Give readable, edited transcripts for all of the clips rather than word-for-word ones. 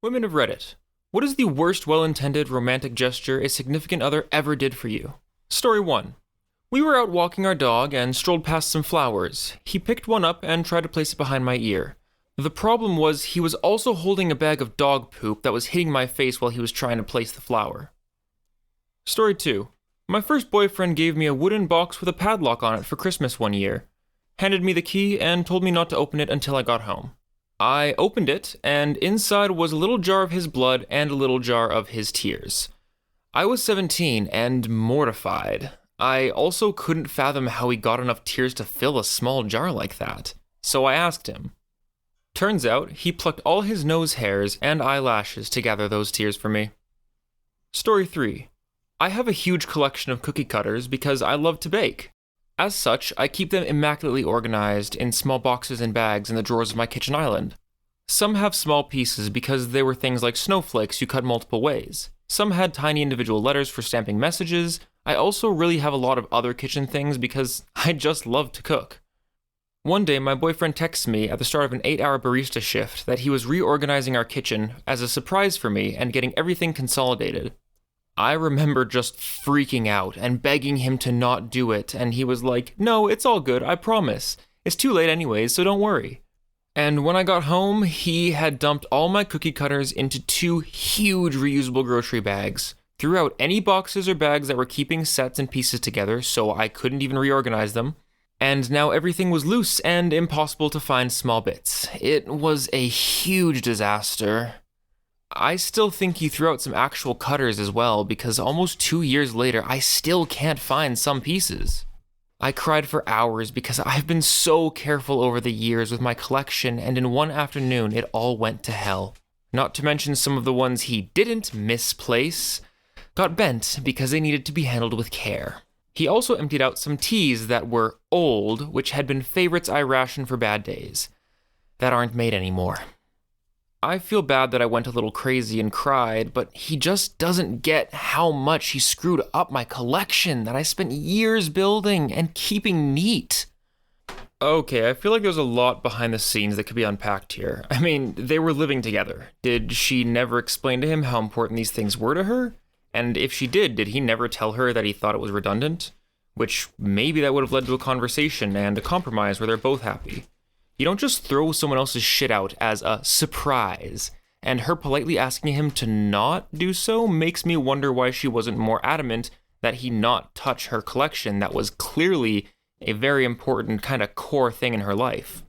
Women of Reddit. What is the worst well-intended romantic gesture a significant other ever did for you? Story 1. We were out walking our dog and strolled past some flowers. He picked one up and tried to place it behind my ear. The problem was he was also holding a bag of dog poop that was hitting my face while he was trying to place the flower. Story 2. My first boyfriend gave me a wooden box with a padlock on it for Christmas one year, handed me the key, and told me not to open it until I got home. I opened it, and inside was a little jar of his blood and a little jar of his tears. I was 17 and mortified. I also couldn't fathom how he got enough tears to fill a small jar like that, so I asked him. Turns out, he plucked all his nose hairs and eyelashes to gather those tears for me. Story 3. I have a huge collection of cookie cutters because I love to bake. As such, I keep them immaculately organized in small boxes and bags in the drawers of my kitchen island. Some have small pieces because they were things like snowflakes you cut multiple ways. Some had tiny individual letters for stamping messages. I also really have a lot of other kitchen things because I just love to cook. One day, my boyfriend texts me at the start of an 8-hour barista shift that he was reorganizing our kitchen as a surprise for me and getting everything consolidated. I remember just freaking out and begging him to not do it, and he was like, "No, it's all good, I promise. It's too late anyways, so don't worry." And when I got home, he had dumped all my cookie cutters into 2 huge reusable grocery bags, threw out any boxes or bags that were keeping sets and pieces together so I couldn't even reorganize them, and now everything was loose and impossible to find small bits. It was a huge disaster. I still think he threw out some actual cutters as well, because almost 2 years later, I still can't find some pieces. I cried for hours because I've been so careful over the years with my collection, and in one afternoon, it all went to hell. Not to mention some of the ones he didn't misplace got bent because they needed to be handled with care. He also emptied out some teas that were old, which had been favorites I rationed for bad days, that aren't made anymore. I feel bad that I went a little crazy and cried, but he just doesn't get how much he screwed up my collection that I spent years building and keeping neat. Okay, I feel like there's a lot behind the scenes that could be unpacked here. I mean, they were living together. Did she never explain to him how important these things were to her? And if she did he never tell her that he thought it was redundant? Which maybe that would have led to a conversation and a compromise where they're both happy. You don't just throw someone else's shit out as a surprise, and her politely asking him to not do so makes me wonder why she wasn't more adamant that he not touch her collection that was clearly a very important kind of core thing in her life.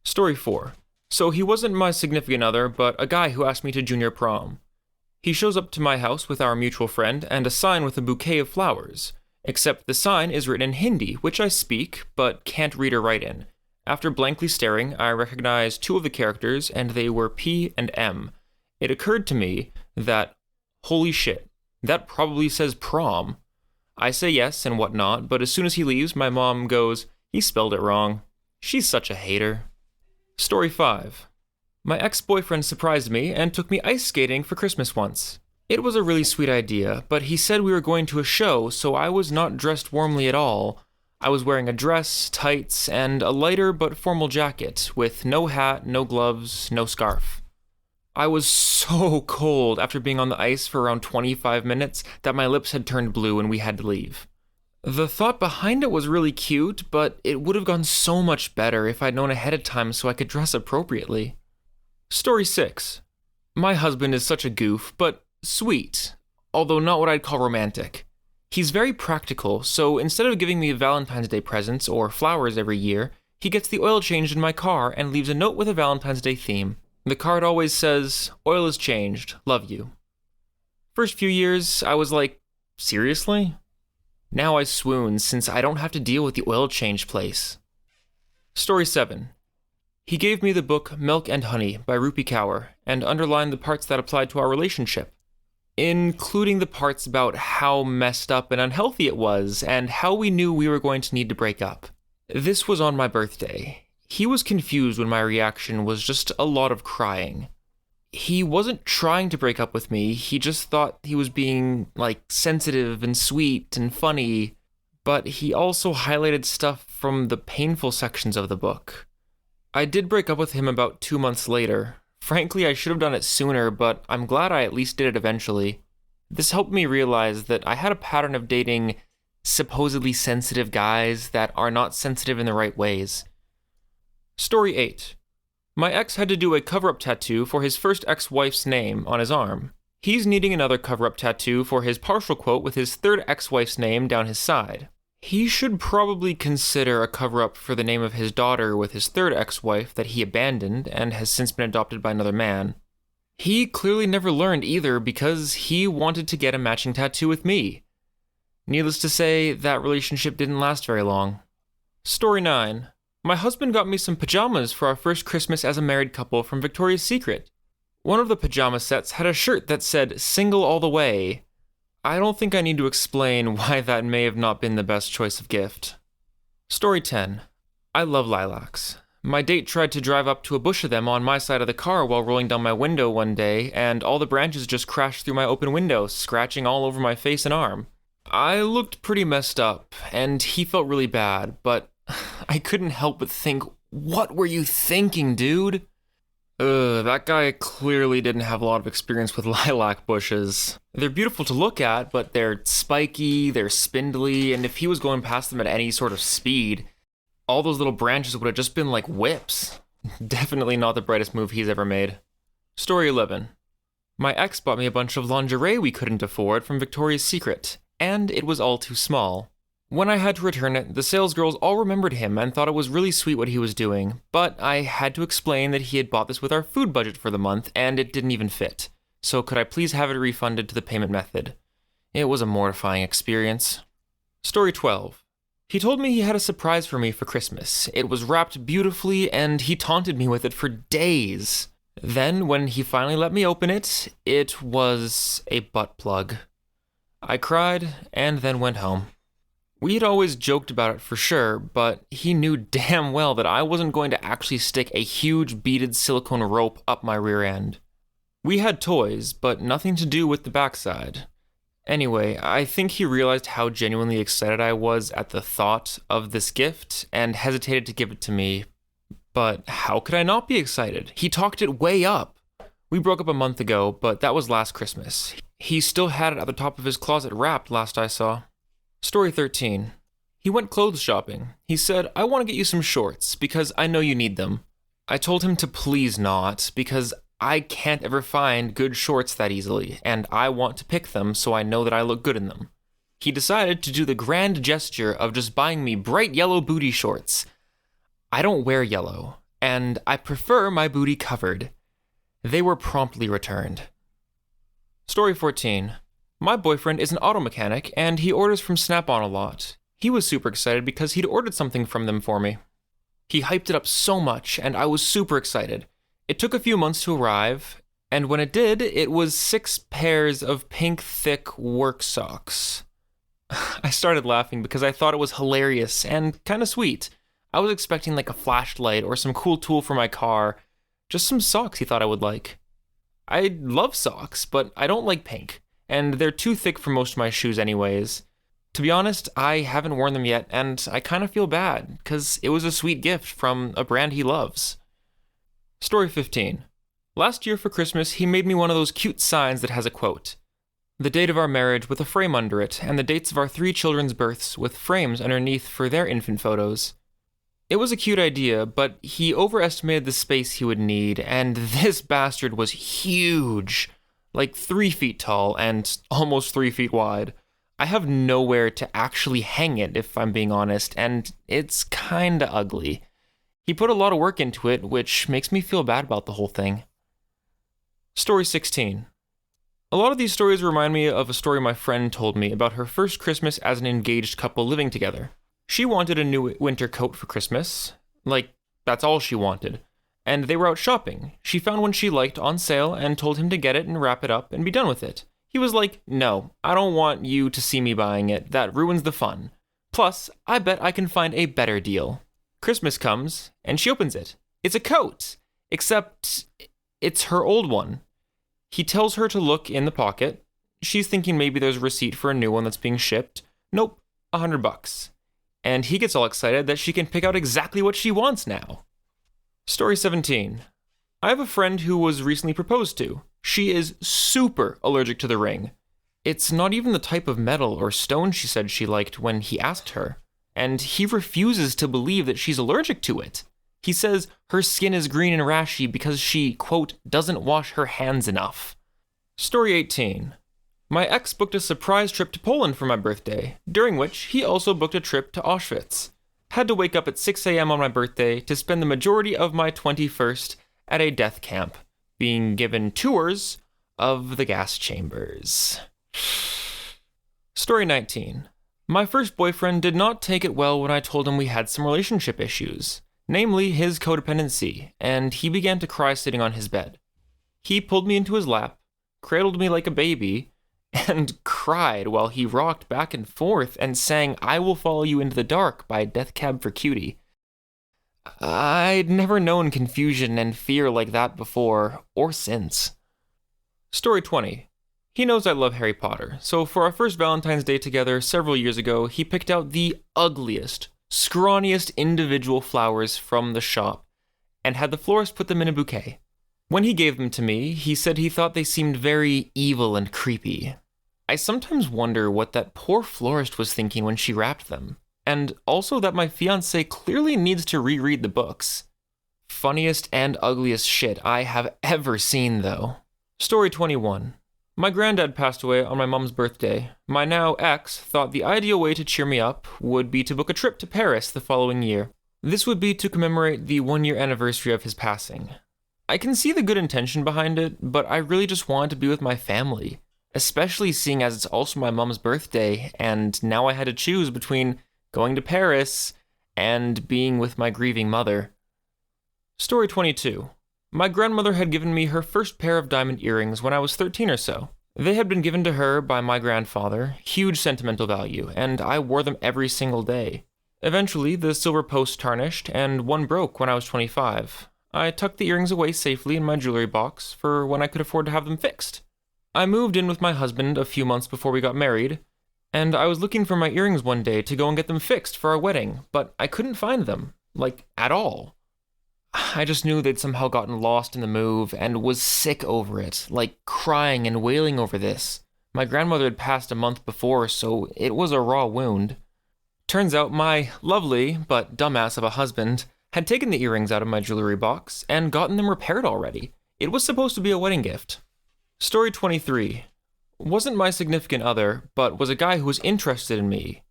Story 4. So he wasn't my significant other, but a guy who asked me to junior prom. He shows up to my house with our mutual friend and a sign with a bouquet of flowers, except the sign is written in Hindi, which I speak, but can't read or write in. After blankly staring, I recognized 2 of the characters, and they were P and M. It occurred to me that, holy shit, that probably says prom. I say yes and whatnot, but as soon as he leaves, my mom goes, "He spelled it wrong." She's such a hater. Story 5. My ex-boyfriend surprised me and took me ice skating for Christmas once. It was a really sweet idea, but he said we were going to a show, so I was not dressed warmly at all. I was wearing a dress, tights, and a lighter but formal jacket, with no hat, no gloves, no scarf. I was so cold after being on the ice for around 25 minutes that my lips had turned blue and we had to leave. The thought behind it was really cute, but it would have gone so much better if I'd known ahead of time so I could dress appropriately. Story 6. My husband is such a goof, but sweet, although not what I'd call romantic. He's very practical, so instead of giving me Valentine's Day presents or flowers every year, he gets the oil changed in my car and leaves a note with a Valentine's Day theme. The card always says, "Oil is changed, love you." First few years, I was like, seriously? Now I swoon since I don't have to deal with the oil change place. Story 7. He gave me the book Milk and Honey by Rupi Kaur and underlined the parts that applied to our relationship, including the parts about how messed up and unhealthy it was and how we knew we were going to need to break up. This was on my birthday. He was confused when my reaction was just a lot of crying. He wasn't trying to break up with me, he just thought he was being, sensitive and sweet and funny, but he also highlighted stuff from the painful sections of the book. I did break up with him about 2 months later, Frankly, I should have done it sooner, but I'm glad I at least did it eventually. This helped me realize that I had a pattern of dating supposedly sensitive guys that are not sensitive in the right ways. Story 8. My ex had to do a cover-up tattoo for his first ex-wife's name on his arm. He's needing another cover-up tattoo for his partial quote with his third ex-wife's name down his side. He should probably consider a cover-up for the name of his daughter with his third ex-wife that he abandoned and has since been adopted by another man. He clearly never learned either because he wanted to get a matching tattoo with me. Needless to say, that relationship didn't last very long. Story 9. My husband got me some pajamas for our first Christmas as a married couple from Victoria's Secret. One of the pajama sets had a shirt that said "Single all the way." I don't think I need to explain why that may have not been the best choice of gift. Story 10. I love lilacs. My date tried to drive up to a bush of them on my side of the car while rolling down my window one day, and all the branches just crashed through my open window, scratching all over my face and arm. I looked pretty messed up, and he felt really bad, but I couldn't help but think, what were you thinking, dude? That guy clearly didn't have a lot of experience with lilac bushes. They're beautiful to look at, but they're spiky, they're spindly, and if he was going past them at any sort of speed, all those little branches would have just been like whips. Definitely not the brightest move he's ever made. Story 11. My ex bought me a bunch of lingerie we couldn't afford from Victoria's Secret, and it was all too small. When I had to return it, the sales girls all remembered him and thought it was really sweet what he was doing, but I had to explain that he had bought this with our food budget for the month and it didn't even fit. So could I please have it refunded to the payment method? It was a mortifying experience. Story 12. He told me he had a surprise for me for Christmas. It was wrapped beautifully and he taunted me with it for days. Then, when he finally let me open it, it was a butt plug. I cried and then went home. We had always joked about it for sure, but he knew damn well that I wasn't going to actually stick a huge beaded silicone rope up my rear end. We had toys, but nothing to do with the backside. Anyway, I think he realized how genuinely excited I was at the thought of this gift and hesitated to give it to me. But how could I not be excited? He talked it way up. We broke up a month ago, but that was last Christmas. He still had it at the top of his closet wrapped last I saw. Story 13. He went clothes shopping. He said, I want to get you some shorts because I know you need them. I told him to please not because I can't ever find good shorts that easily and I want to pick them so I know that I look good in them. He decided to do the grand gesture of just buying me bright yellow booty shorts. I don't wear yellow and I prefer my booty covered. They were promptly returned. Story 14. My boyfriend is an auto mechanic, and he orders from Snap-on a lot. He was super excited because he'd ordered something from them for me. He hyped it up so much, and I was super excited. It took a few months to arrive, and when it did, it was 6 pairs of pink, thick work socks. I started laughing because I thought it was hilarious and kind of sweet. I was expecting like a flashlight or some cool tool for my car, just some socks he thought I would like. I love socks, but I don't like pink. And they're too thick for most of my shoes anyways. To be honest, I haven't worn them yet, and I kind of feel bad, because it was a sweet gift from a brand he loves. Story 15. Last year for Christmas, he made me one of those cute signs that has a quote. The date of our marriage with a frame under it, and the dates of our 3 children's births with frames underneath for their infant photos. It was a cute idea, but he overestimated the space he would need, and this bastard was huge. Like 3 feet tall and almost 3 feet wide. I have nowhere to actually hang it, if I'm being honest, and it's kinda ugly. He put a lot of work into it, which makes me feel bad about the whole thing. Story 16. A lot of these stories remind me of a story my friend told me about her first Christmas as an engaged couple living together. She wanted a new winter coat for Christmas. Like, that's all she wanted. And they were out shopping. She found one she liked on sale and told him to get it and wrap it up and be done with it. He was like, no, I don't want you to see me buying it. That ruins the fun. Plus, I bet I can find a better deal. Christmas comes, and she opens it. It's a coat, except it's her old one. He tells her to look in the pocket. She's thinking maybe there's a receipt for a new one that's being shipped. Nope, $100. And he gets all excited that she can pick out exactly what she wants now. Story 17. I have a friend who was recently proposed to. She is super allergic to the ring. It's not even the type of metal or stone she said she liked when he asked her, and he refuses to believe that she's allergic to it. He says her skin is green and rashy because she, quote, doesn't wash her hands enough. Story 18. My ex booked a surprise trip to Poland for my birthday, during which he also booked a trip to Auschwitz. Had to wake up at 6 a.m. on my birthday to spend the majority of my 21st at a death camp, being given tours of the gas chambers. Story 19. My first boyfriend did not take it well when I told him we had some relationship issues, namely his codependency, and he began to cry sitting on his bed. He pulled me into his lap, cradled me like a baby, and cried while he rocked back and forth and sang "I Will Follow You Into the Dark" by Death Cab for Cutie. I'd never known confusion and fear like that before, or since. Story 20. He knows I love Harry Potter, so for our first Valentine's Day together several years ago, he picked out the ugliest, scrawniest individual flowers from the shop, and had the florist put them in a bouquet. When he gave them to me, he said he thought they seemed very evil and creepy. I sometimes wonder what that poor florist was thinking when she wrapped them, and also that my fiancé clearly needs to reread the books. Funniest and ugliest shit I have ever seen, though. Story 21. My granddad passed away on my mom's birthday. My now ex thought the ideal way to cheer me up would be to book a trip to Paris the following year. This would be to commemorate the 1-year anniversary of his passing. I can see the good intention behind it, but I really just wanted to be with my family, especially seeing as it's also my mom's birthday, and now I had to choose between going to Paris and being with my grieving mother. Story 22. My grandmother had given me her first pair of diamond earrings when I was 13 or so. They had been given to her by my grandfather, huge sentimental value, and I wore them every single day. Eventually, the silver post tarnished, and one broke when I was 25. I tucked the earrings away safely in my jewelry box for when I could afford to have them fixed. I moved in with my husband a few months before we got married, and I was looking for my earrings one day to go and get them fixed for our wedding, but I couldn't find them, at all. I just knew they'd somehow gotten lost in the move and was sick over it, crying and wailing over this. My grandmother had passed a month before, so it was a raw wound. Turns out my lovely, but dumbass of a husband, had taken the earrings out of my jewelry box and gotten them repaired already. It was supposed to be a wedding gift. Story 23. Wasn't my significant other, but was a guy who was interested in me.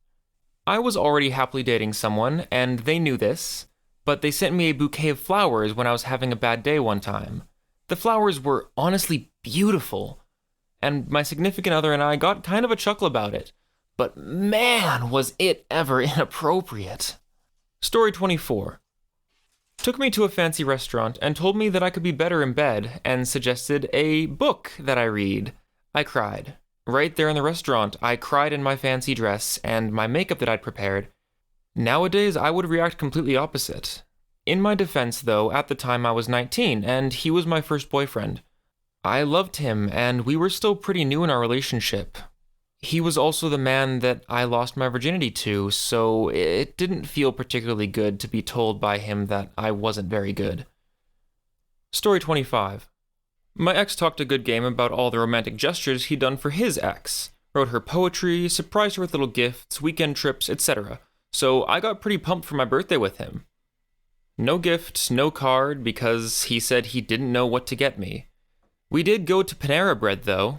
I was already happily dating someone, and they knew this, but they sent me a bouquet of flowers when I was having a bad day one time. The flowers were honestly beautiful, and my significant other and I got kind of a chuckle about it, but man, was it ever inappropriate. Story 24. Took me to a fancy restaurant and told me that I could be better in bed and suggested a book that I read. I cried. Right there in the restaurant, I cried in my fancy dress and my makeup that I'd prepared. Nowadays, I would react completely opposite. In my defense, though, at the time I was 19, and he was my first boyfriend. I loved him, and we were still pretty new in our relationship. He was also the man that I lost my virginity to, so it didn't feel particularly good to be told by him that I wasn't very good. Story 25. My ex talked a good game about all the romantic gestures he'd done for his ex. Wrote her poetry, surprised her with little gifts, weekend trips, etc. So I got pretty pumped for my birthday with him. No gift, no card, because he said he didn't know what to get me. We did go to Panera Bread, though.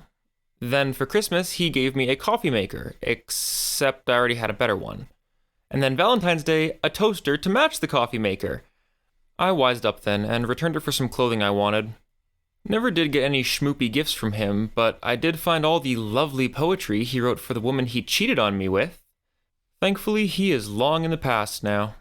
Then for Christmas, he gave me a coffee maker, except I already had a better one. And then Valentine's Day, a toaster to match the coffee maker. I wised up then and returned it for some clothing I wanted. Never did get any schmoopy gifts from him, but I did find all the lovely poetry he wrote for the woman he cheated on me with. Thankfully, he is long in the past now.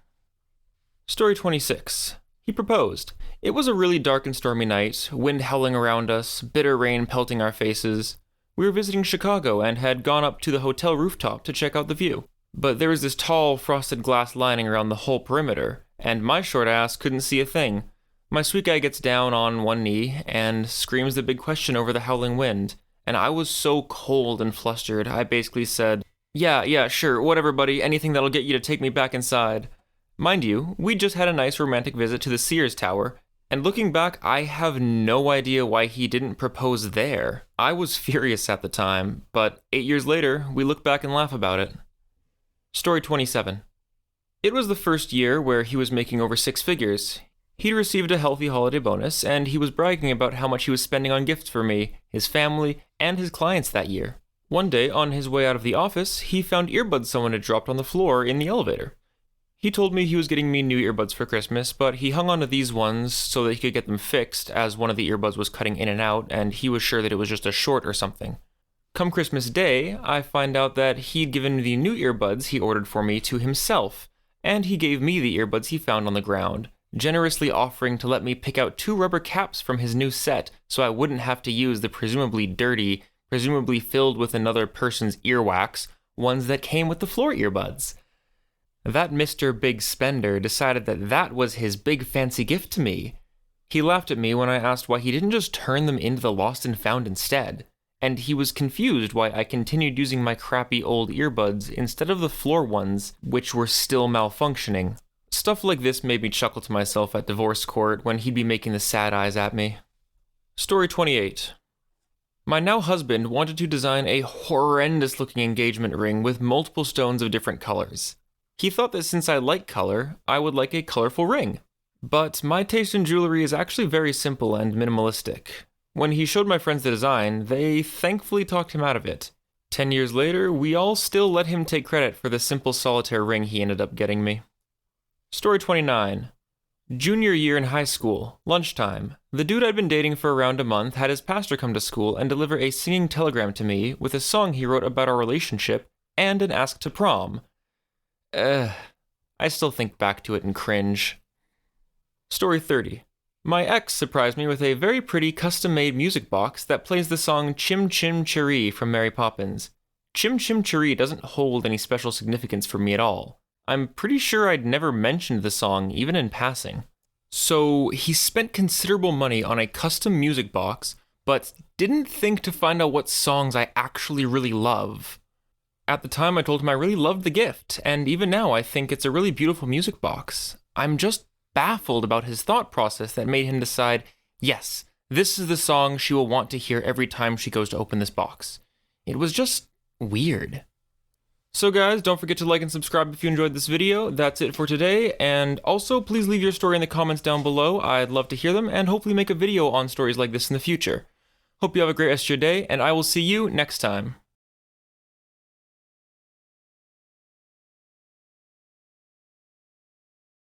Story 26. He proposed. It was a really dark and stormy night, wind howling around us, bitter rain pelting our faces. We were visiting Chicago and had gone up to the hotel rooftop to check out the view. But there was this tall, frosted glass lining around the whole perimeter, and my short ass couldn't see a thing. My sweet guy gets down on one knee and screams the big question over the howling wind, and I was so cold and flustered, I basically said, Yeah, sure, whatever, buddy, anything that'll get you to take me back inside. Mind you, we just had a nice romantic visit to the Sears Tower, And looking back, I have no idea why he didn't propose there. I was furious at the time, but 8 years later, we look back and laugh about it. Story 27. It was the first year where he was making over 6 figures. He'd received a healthy holiday bonus, and he was bragging about how much he was spending on gifts for me, his family, and his clients that year. One day, on his way out of the office, he found earbuds someone had dropped on the floor in the elevator. He told me he was getting me new earbuds for Christmas, but he hung on to these ones so that he could get them fixed, as one of the earbuds was cutting in and out, and he was sure that it was just a short or something. Come Christmas Day, I find out that he'd given the new earbuds he ordered for me to himself, and he gave me the earbuds he found on the ground, generously offering to let me pick out 2 rubber caps from his new set so I wouldn't have to use the presumably dirty, presumably filled with another person's earwax, ones that came with the floor earbuds. That Mr. Big Spender decided that that was his big fancy gift to me. He laughed at me when I asked why he didn't just turn them into the lost and found instead, and he was confused why I continued using my crappy old earbuds instead of the floor ones, which were still malfunctioning. Stuff like this made me chuckle to myself at divorce court when he'd be making the sad eyes at me. Story 28. My now husband wanted to design a horrendous-looking engagement ring with multiple stones of different colors. He thought that since I like color, I would like a colorful ring. But my taste in jewelry is actually very simple and minimalistic. When he showed my friends the design, they thankfully talked him out of it. 10 years later, we all still let him take credit for the simple solitaire ring he ended up getting me. Story 29. Junior year in high school, lunchtime. The dude I'd been dating for around a month had his pastor come to school and deliver a singing telegram to me with a song he wrote about our relationship and an ask to prom. I still think back to it and cringe. Story 30. My ex surprised me with a very pretty custom-made music box that plays the song Chim Chim Cheree from Mary Poppins. Chim Chim Cheree doesn't hold any special significance for me at all. I'm pretty sure I'd never mentioned the song, even in passing. So he spent considerable money on a custom music box, but didn't think to find out what songs I actually really love. At the time, I told him I really loved the gift, and even now I think it's a really beautiful music box. I'm just baffled about his thought process that made him decide, yes, this is the song she will want to hear every time she goes to open this box. It was just weird. So guys, don't forget to like and subscribe if you enjoyed this video. That's it for today, and also please leave your story in the comments down below. I'd love to hear them, and hopefully make a video on stories like this in the future. Hope you have a great rest of your day, and I will see you next time.